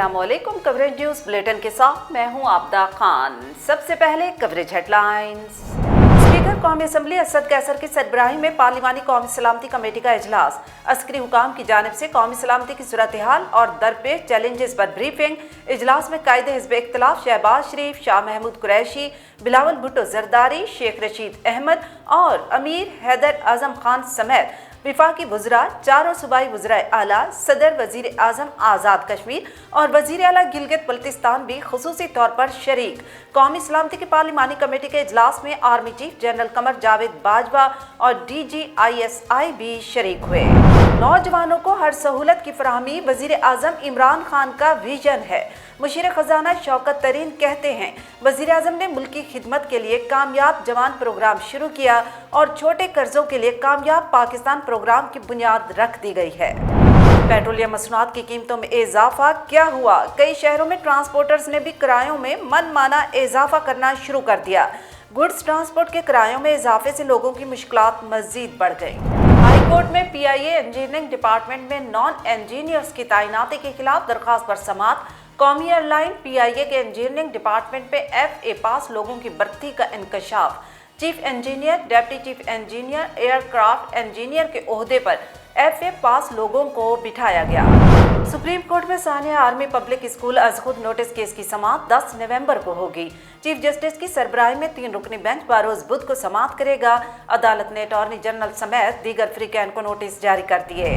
अस्सलाम वालेकुम। Coverage news bulletin के साथ मैं हूं आबदा खान। सबसे पहले कवरेज हेडलाइंस। स्पीकर कौमी असम्बली असद कैसर की सरबराही में पार्लिमानी कौमी सलामती कमेटी का इजलास। अस्करी हुकाम की जानिब से कौमी सलामती की सूरत हाल और दरपेश चैलेंजेस पर ब्रीफिंग। इजलास में कायदे हिज़्ब इख्तिलाफ शहबाज शरीफ, शाह महमूद कुरैशी, बिलावल भुट्टो जरदारी, शेख रशीद अहमद और अमीर हैदर आजम खान समेत विफाकी वज़रा, चारों सूबाई वज़राए आला, सदर, वज़ीर आज़म आज़ाद कश्मीर और वज़ीर आला गिलगित बल्तिस्तान भी खुसूसी तौर पर शरीक। कौमी सलामती की पार्लिमानी कमेटी के इजलास में army chief general Qamar Javed Bajwa और DGISI भी शरीक हुए। नौजवानों को हर सहूलत की फराहमी वज़ीर आज़म इमरान खान का विजन है। मुशीर खजाना शौकत तरीन कहते हैं, वज़ीर आज़म ने मुल्की खिदमत के लिए कामयाब जवान प्रोग्राम शुरू किया और छोटे कर्जों के लिए कामयाब पाकिस्तान प्रोग्राम की बुनियाद रख दी गई है। पेट्रोलियम मसनूआत की कीमतों में इजाफा क्या हुआ? कई शहरों में ट्रांसपोर्टर्स ने भी किरायों में मनमाना इजाफा करना शुरू कर दिया। गुड्स ट्रांसपोर्ट के किरायों में इजाफे से लोगों की मुश्किलात मजीद बढ़ गई। हाई कोर्ट में PIA इंजीनियरिंग डिपार्टमेंट में नॉन इंजीनियर्स की तैनाती के खिलाफ दरख्वास्त पर समाअत। कौमी एयरलाइन PIA के इंजीनियरिंग डिपार्टमेंट में FA पास लोगों की भर्ती का इंकशाफ। Chief engineer, deputy chief engineer, aircraft engineer के ओहदे पर FA पास लोगों को बिठाया गया। सुप्रीम कोर्ट में सानिया आर्मी पब्लिक स्कूल अज खुद नोटिस केस की समाअत 10 नवंबर को होगी। चीफ जस्टिस की सरबराही में 3 रुकनी बेंच बरोज बुध को समाअत करेगा। अदालत ने अटॉर्नी जनरल समेत दीगर फ्रीकैन को नोटिस जारी कर दिए।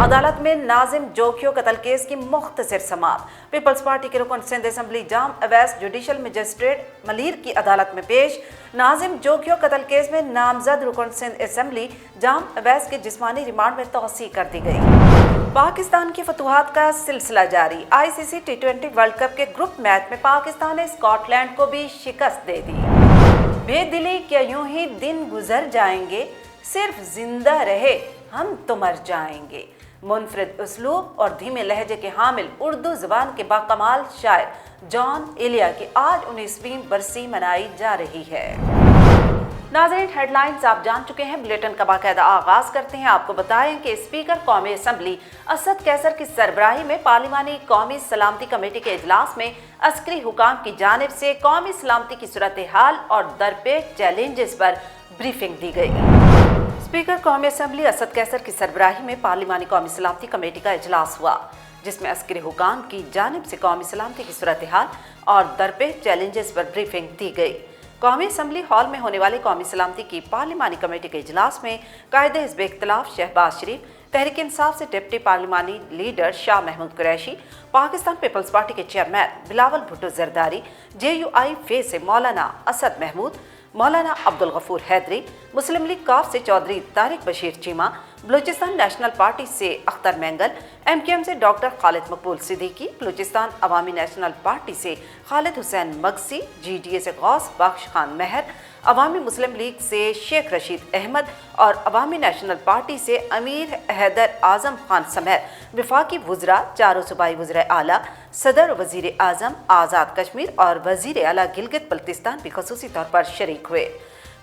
अदालत में नाजिम जोखियो कत्ल केस की मुख्तसर समाअत। पीपल्स पार्टी के रुकन सिंध असम्बली जाम अवैस जुडिशल मजिस्ट्रेट मलीर की अदालत में पेश। नाजिम जोखियो कत्ल केस में नामजद रुकन सिंध असम्बली जाम अवैस के जिस्मानी रिमांड में तौसीह कर दी गई। पाकिस्तान की फतुहात का सिलसिला जारी। ICC T20 वर्ल्ड कप के ग्रुप मैच में पाकिस्तान ने स्कॉटलैंड को भी शिकस्त दे दी। बेदिली क्या यूं ही दिन गुजर जाएंगे, सिर्फ जिंदा रहे हम तो मर जाएंगे। मुनफरिद उसलूब और धीमे लहजे के हामिल उर्दू ज़बान के बाकमाल शायर जॉन एलिया की आज 19वीं बरसी मनाई जा रही है। नाज़रीन, हेडलाइंस आप जान चुके हैं। बुलेटिन का बाकायदा आगाज करते हैं। आपको बताएं कि स्पीकर कौमी असम्बली असद कैसर की सरबराही में पार्लिमानी कौमी सलामती कमेटी के इजलास में अस्करी हुकाम की जानिब से कौमी सलामती की सूरत हाल और दरपेश चैलेंजेस पर ब्रीफिंग दी गई। स्पीकर कौमी असम्बली असद कैसर की सरबराही में पार्लिमानी कौमी सलामती कमेटी का इजलास हुआ, जिसमें अस्करी हुकाम की जानिब से कौमी सलामती की सूरत हाल और दरपेश चैलेंजेस पर ब्रीफिंग दी गई। कौमी असम्बली हॉल में होने वाली कौमी सलामती की पार्लिमानी कमेटी के इजलास में कायदे हिज़्ब इख्तिलाफ शहबाज शरीफ, तहरीक इंसाफ से डिप्टी पार्लिमानी leader Shah Mahmood Qureshi, Pakistan peoples party के chairman Bilawal Bhutto Zardari, JUI F से मौलाना असद महमूद, मौलाना अब्दुल गफूर हैदरी, मुस्लिम लीग काफ से चौधरी तारिक बशीर चीमा, बलूचिस्तान नेशनल पार्टी से अख्तर मैंगल, MKM से doctor Khalid Maqbool Siddiqui, Balochistan Awami national party से खालिद हुसैन मगसी, GDA से गौस बख्श खान महर, अवामी मुस्लिम लीग से शेख रशीद अहमद और अवामी नेशनल पार्टी से अमीर हैदर आजम खान समेत विफाकी वज़रा, चारों सूबाई वज़राए आला, सदर, वज़ीर आज़म आज़ाद कश्मीर और वज़ीर आला गिलगित बल्तिस्तान भी खुसूसी तौर पर शरीक हुए।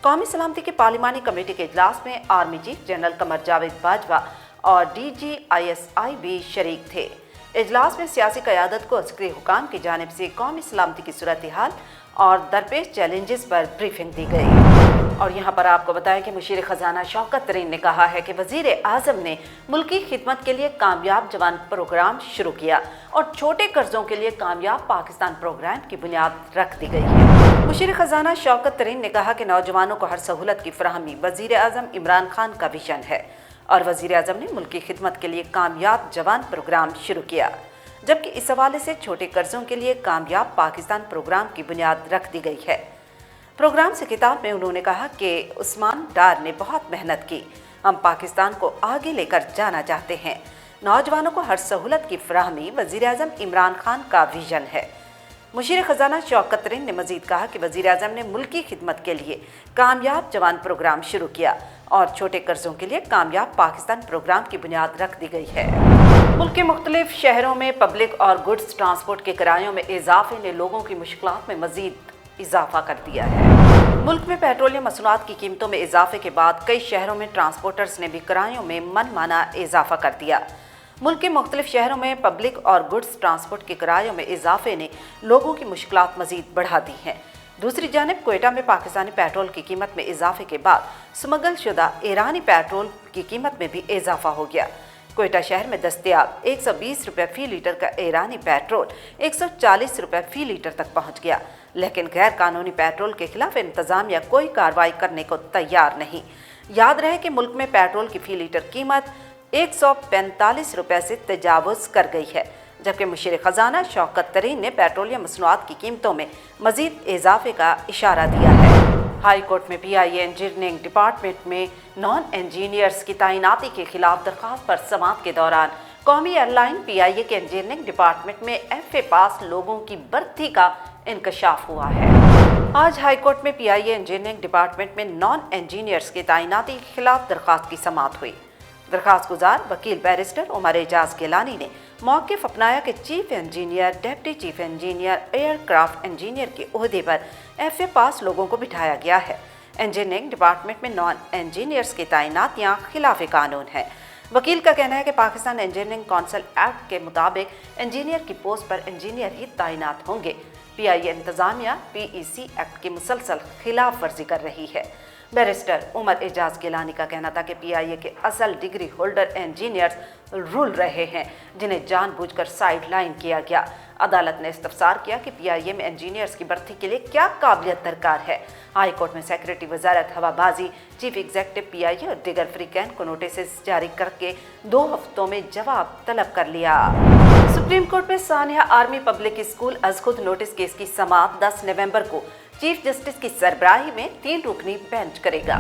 कौमी सलामती की पार्लिमानी कमेटी के इजलास में army chief general Qamar Javed Bajwa और DGISI भी शरीक थे। इजलास में सियासी क़यादत को अस्करी हुकाम की जानिब से कौमी सलामती की सूरत हाल और दरपेश चैलेंजेस पर ब्रीफिंग दी गई। और यहाँ पर आपको बताएं कि मुशीर खजाना शौकत तरीन ने कहा है कि वज़ीर आज़म ने मुल्की खिदमत के लिए कामयाब जवान प्रोग्राम शुरू किया और छोटे कर्जों के लिए कामयाब पाकिस्तान प्रोग्राम की बुनियाद रख दी गई है। मुशीर खजाना शौकत तरीन ने कहा कि नौजवानों को हर सहूलत की फराहमी वज़ीर आज़म इमरान खान का विजन है और वज़ीर आज़म ने मुल्की खिदमत के लिए कामयाब जवान प्रोग्राम शुरू किया, जबकि इस हवाले से छोटे कर्जों के लिए कामयाब पाकिस्तान प्रोग्राम की बुनियाद रख दी गई है। प्रोग्राम से खिताब में उन्होंने कहा कि उस्मान डार ने बहुत मेहनत की, हम पाकिस्तान को आगे लेकर जाना चाहते हैं। नौजवानों को हर सहूलत की फराहमी वज़ीर आज़म इमरान खान का विजन है। मुशीर खजाना शौकत तरीन ने मजीद कहा कि वज़ीर आज़म ने मुल्की खिदमत के लिए कामयाब जवान प्रोग्राम शुरू किया और छोटे कर्जों के लिए कामयाब पाकिस्तान प्रोग्राम की बुनियाद रख दी गई है। मुल्क के मुख्तलिफ शहरों में पब्लिक और गुड्स ट्रांसपोर्ट के किरायों में इजाफे ने लोगों की मुश्किलात में मजीद इजाफा कर दिया है। मुल्क में पेट्रोलियम मसनूआत की कीमतों में इजाफे के बाद कई शहरों में ट्रांसपोर्टर्स ने भी किरायों में मनमाना इजाफा कर दिया। मुल्क के मुख्तलिफ शहरों में पब्लिक और गुड्स ट्रांसपोर्ट के किरायों में इजाफे ने लोगों की मुश्किलात मजीद बढ़ा दी हैं। दूसरी जानिब कोयटा में पाकिस्तानी पेट्रोल की कीमत में इजाफे के बाद स्मगल शुदा ईरानी पेट्रोल की कीमत में भी इजाफा हो गया। कोयटा शहर में दस्तयाब 120 रुपये फी लीटर का ईरानी पेट्रोल 140 रुपये फी लीटर तक पहुंच गया, लेकिन गैर कानूनी पेट्रोल के खिलाफ इंतजामिया कोई कार्रवाई करने को तैयार नहीं। याद रहे कि मुल्क में पेट्रोल की फी लीटर कीमत 145 रुपये से तजावुज़ कर गई है, जबकि मुशीर खजाना शौकत तरीन ने पेट्रोलियम मसनूआत की कीमतों में मजीद इजाफे का इशारा दिया है। हाई कोर्ट में PIA इंजीनियरिंग डिपार्टमेंट में नॉन इंजीनियर्स की तैनाती के खिलाफ दरख्वास्त पर समाअत के दौरान कौमी एयरलाइन PIA के इंजीनियरिंग डिपार्टमेंट में FA पास लोगों की भर्ती का इंकशाफ हुआ है। आज हाई कोर्ट में PIA इंजीनियरिंग डिपार्टमेंट में नॉन इंजीनियर्स की तैनाती के खिलाफ दरख्वास्त की समाअत हुई। दरख्वास्त गुजार वकील बैरिस्टर उमर एजाज गिलानी ने मौक़िफ़ अपनाया कि chief engineer, deputy chief engineer, aircraft engineer के ओहदे पर FA पास लोगों को बिठाया गया है। इंजीनियरिंग डिपार्टमेंट में नॉन इंजीनियर्स की तैनातियाँ खिलाफ कानून है। वकील का कहना है कि पाकिस्तान इंजीनियरिंग काउंसिल एक्ट के मुताबिक इंजीनियर की पोस्ट पर इंजीनियर ही तैनात होंगे। PIA इंतजामिया PEC एक्ट की मुसलसल खिलाफ वर्जी कर रही है। बैरिस्टर उमर एजाज गिलानी का कहना था कि PIA के असल डिग्री होल्डर इंजीनियर्स रुल रहे हैं, जिन्हें जानबूझकर साइड लाइन किया गया। अदालत ने इस्तफसार किया कि PIA में इंजीनियर्स की भर्ती के लिए क्या काबिलियत दरकार है। हाई कोर्ट में सेक्रेटरी वजारत हवाबाजी, चीफ एग्जीक्यूटिव PIA और दिगर फ्रीकैन को नोटिस जारी करके 2 हफ्तों में जवाब तलब कर लिया। सुप्रीम कोर्ट में सानिया आर्मी पब्लिक स्कूल अज़खुद नोटिस केस की समाअत 10 नवंबर को चीफ जस्टिस की सरबराही में 3 रुकनी बेंच करेगा।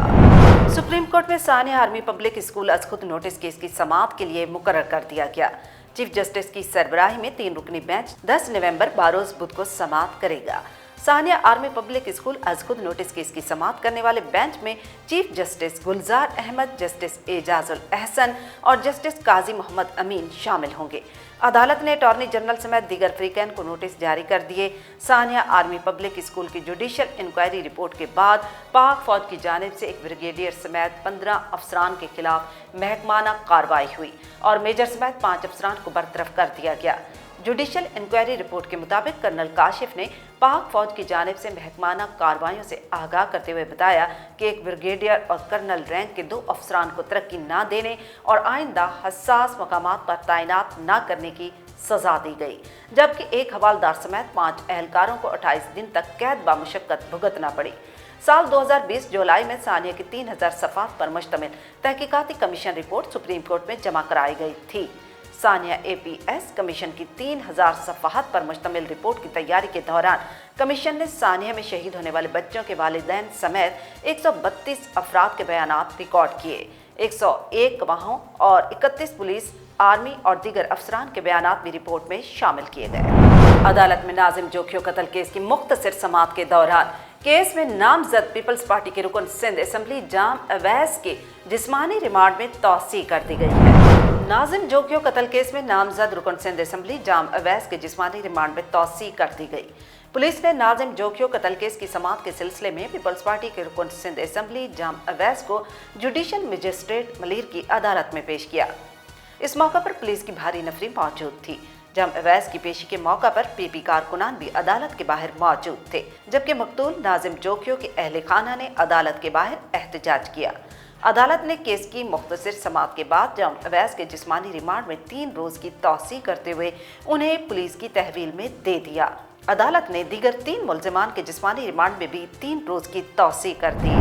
सुप्रीम कोर्ट में सानिया आर्मी पब्लिक स्कूल अज़खुद नोटिस केस की समाअत के लिए मुकर्रर कर दिया गया। चीफ जस्टिस की सरबराही में 3 रुकनी बेंच 10 नवंबर बारोज बुध को समाअत करेगा। सानिया आर्मी पब्लिक स्कूल अज़खुद नोटिस केस की समाअत करने वाले बेंच में chief justice Gulzar Ahmed, justice Ijazul Ahsan और जस्टिस काजी मोहम्मद अमीन शामिल होंगे। अदालत ने अटॉर्नी जनरल समेत दीगर फ्रीकैन को नोटिस जारी कर दिए। सानिया आर्मी पब्लिक स्कूल की जुडिशल इंक्वायरी रिपोर्ट के बाद पाक फौज की जानिब से एक ब्रिगेडियर समेत 15 अफसरान के खिलाफ महकमाना कार्रवाई हुई और मेजर समेत 5 अफसरान को बरतरफ कर दिया गया। जुडिशल इंक्वायरी रिपोर्ट के मुताबिक कर्नल काशिफ ने पाक फौज की जानिब से महकमाना कार्रवाइयों से आगाह करते हुए बताया कि एक ब्रिगेडियर और कर्नल रैंक के 2 अफसरान को तरक्की न देने और आइंदा हसास मकामात पर तैनात न करने की सजा दी गई, जबकि एक हवालदार समेत 5 एहलकारों को 28 दिन तक कैद बामुशक्कत भुगतना पड़ी। साल 2020 जुलाई में सानिया की 3000 सफ़ात पर मुश्तमिल तहकीकाती कमीशन रिपोर्ट सुप्रीम कोर्ट में जमा कराई गई थी। सानिया APS कमीशन की 3000 सफ़ाहत पर मुश्तमिल रिपोर्ट की तैयारी के दौरान कमीशन ने सानिया में शहीद होने वाले बच्चों के वालिदैन समेत 132 अफराद के बयानात रिकॉर्ड किए। 101 गवाहों और 31 पुलिस, आर्मी और दीगर अफसरान के बयानात भी रिपोर्ट में शामिल किए गए। अदालत में नाजिम जोखियो कत्ल केस की मुख्तसर समाअत के दौरान केस में नामजद पीपल्स पार्टी के रुकन सिंध असेंबली जाम अवैस के जिस्मानी रिमांड में तौसी कर दी गई है। नाजिम जोखियो कत्ल केस में नामजद रुकन सिंध असेंबली जाम अवैस के जिस्मानी रिमांड में तौसी कर दी गई। पुलिस ने नाजिम जोखियो कत्ल केस की समाअत के सिलसिले में पीपल्स पार्टी के रुकन सिंध असेंबली जाम अवैस को जुडिशल मजिस्ट्रेट मलीर की अदालत में पेश किया। इस मौका पर पुलिस की भारी नफरी मौजूद थी। जाम अवैस की पेशी के मौका पर PP कारकुनान भी अदालत के बाहर मौजूद थे, जबकि मकतूल नाजिम जोखियो के अहले खाना ने अदालत के बाहर एहतजाज किया। अदालत ने केस की मुख्तसर समाअत के बाद जाम अवैस के जिस्मानी रिमांड में 3 रोज की तौसी करते हुए उन्हें पुलिस की तहवील में दे दिया। अदालत ने दीगर 3 मुल्जिमान के जिस्मानी रिमांड में भी 3 रोज की तौसी कर दी।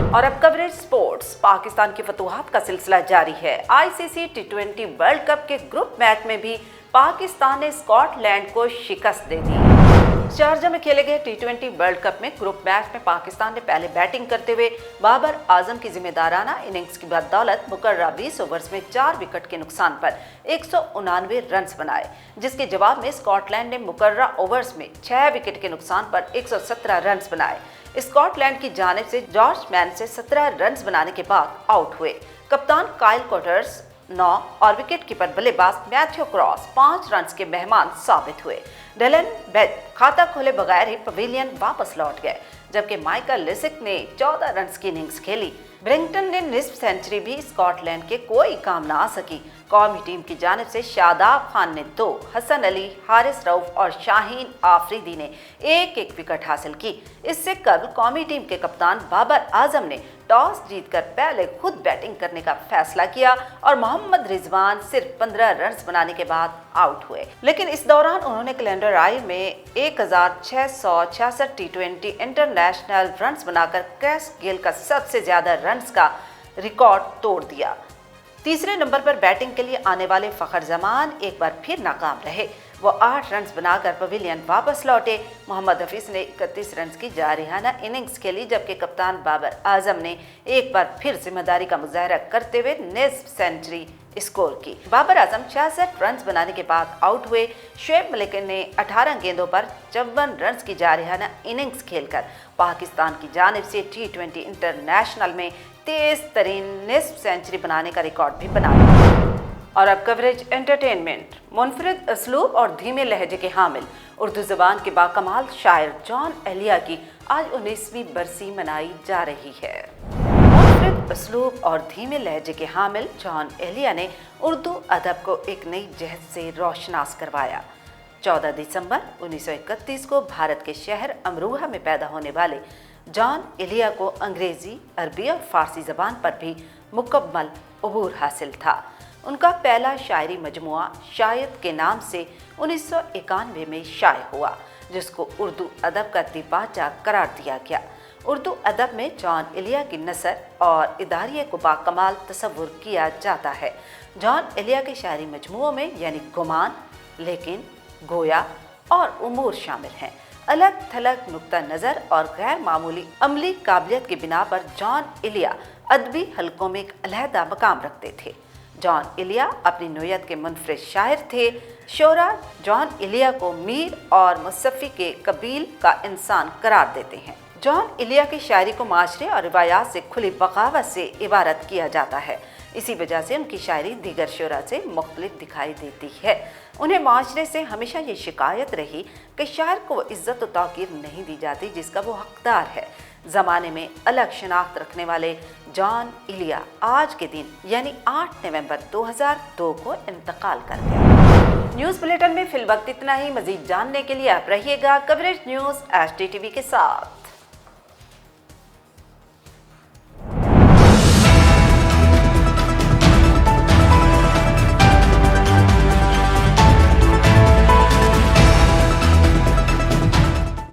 और अब कवरेज स्पोर्ट्स। पाकिस्तान की फतूहात का सिलसिला जारी है। ICC T20 वर्ल्ड कप के ग्रुप मैच में भी पाकिस्तान ने स्कॉटलैंड को शिकस्त दे दी। शारजा में खेले गए T20 वर्ल्ड कप में ग्रुप मैच में पाकिस्तान ने पहले बैटिंग करते हुए बाबर आजम की जिम्मेदाराना इनिंग्स की बदौलत मुकर्ररा 20 ओवर्स में 4 विकेट के नुकसान पर 189 रन बनाए, जिसके जवाब में स्कॉटलैंड ने मुकर्ररा ओवर्स में 6 विकेट के नुकसान पर 117 रन बनाए। स्कॉटलैंड की जानिब से जॉर्ज मैन से 17 रन बनाने के बाद आउट हुए। कप्तान काइल कोटर्स 9 और विकेट कीपर बल्लेबाज मैथ्यू क्रॉस 5 रन के मेहमान साबित हुए। डेलन बेथ खाता खोले बगैर ही पवेलियन वापस लौट गए, जबकि माइकल लिसिक ने 14 रन की इनिंग्स खेली। ब्रिंगटन ने निस्फ सेंचुरी भी स्कॉटलैंड के कोई काम ना आ सकी। कौमी टीम की जानिब से शादाब खान ने 2, हसन अली, हारिस रऊफ और शाहीन आफरीदी ने एक एक विकेट हासिल की। इससे कबल कौमी टीम के कप्तान बाबर आजम ने टॉस जीतकर पहले खुद बैटिंग करने का फैसला किया और मोहम्मद रिजवान सिर्फ 15 रन बनाने के बाद आउट हुए। लेकिन इस दौरान उन्होंने कैलेंडर आई में 1666 टी20 इंटरनेशनल रन बनाकर क्रिस गेल का सबसे ज्यादा रन का रिकॉर्ड तोड़ दिया। तीसरे नंबर पर बैटिंग के लिए आने वाले फखर जमान एक बार फिर नाकाम रहे। वो 8 रन बनाकर पवेलियन वापस लौटे। मोहम्मद हफीज ने 31 रन की जारिहाना इनिंग्स खेली, जबकि कप्तान बाबर आजम ने एक बार फिर जिम्मेदारी का मुजाहरा करते हुए निस्फ सेंचुरी स्कोर की। बाबर आजम 66 रन बनाने के बाद आउट हुए। शुएब मलिक ने 18 गेंदों पर 54 रन की जारिहाना इनिंग्स खेलकर पाकिस्तान की जानिब से टी20 इंटरनेशनल में तेज तरीन निस्फ सेंचुरी बनाने का रिकॉर्ड भी बना लिया। और अब कवरेज एंटरटेनमेंट। मुनफरिद असलूब और धीमे लहजे के हामिल उर्दू ज़बान के बाकमाल शायर जॉन एलिया की आज 19वीं बरसी मनाई जा रही है। मुनफरिद असलूब और धीमे लहजे के हामिल जॉन एलिया ने उर्दू अदब को एक नई जहत से रोशनास करवाया। 14 दिसंबर 1931 को भारत के शहर अमरोहा में पैदा होने वाले जॉन एलिया को अंग्रेज़ी, अरबी और फ़ारसी ज़बान पर भी मुकम्मल अबूर हासिल था। उनका पहला शायरी मजमुआ शायद के नाम से 1991 में शाये हुआ, जिसको उर्दू अदब का दिबाचा करार दिया गया। उर्दू अदब में जॉन एलिया की नसर और इदारिये को बाकमाल तसव्वुर किया जाता है। जॉन एलिया के शायरी मजमुओं में यानी गुमान, लेकिन, गोया और उमूर शामिल हैं। अलग थलग नुक्ता नज़र और गैर मामूली अमली काबिलियत की बिना पर जॉन एलिया अदबी हलकों में एक अलहदा मकाम रखते थे। जॉन एलिया अपनी नोयत के मुनफरिद शायर थे। शोरा जॉन एलिया को मीर और मुसफ़ी के कबील का इंसान करार देते हैं। जॉन एलिया की शायरी को माशरे और रिवायात से खुली बगावत से इबारत किया जाता है। इसी वजह से उनकी शायरी दीगर शोरा से मुख्तलिफ दिखाई देती है। उन्हें माशरे से हमेशा ये शिकायत रही कि शायर को वो इज़्ज़त व तौक़ीर नहीं दी जाती जिसका वो हकदार है। ज़माने में अलग शनाख्त रखने वाले जॉन एलिया आज के दिन यानी 8 नवंबर 2002 को इंतकाल कर गए। न्यूज़ बुलेटिन में फिलवक्त इतना ही। मज़ीद जानने के लिए आप रहिएगा कवरेज न्यूज़ HDTV के साथ।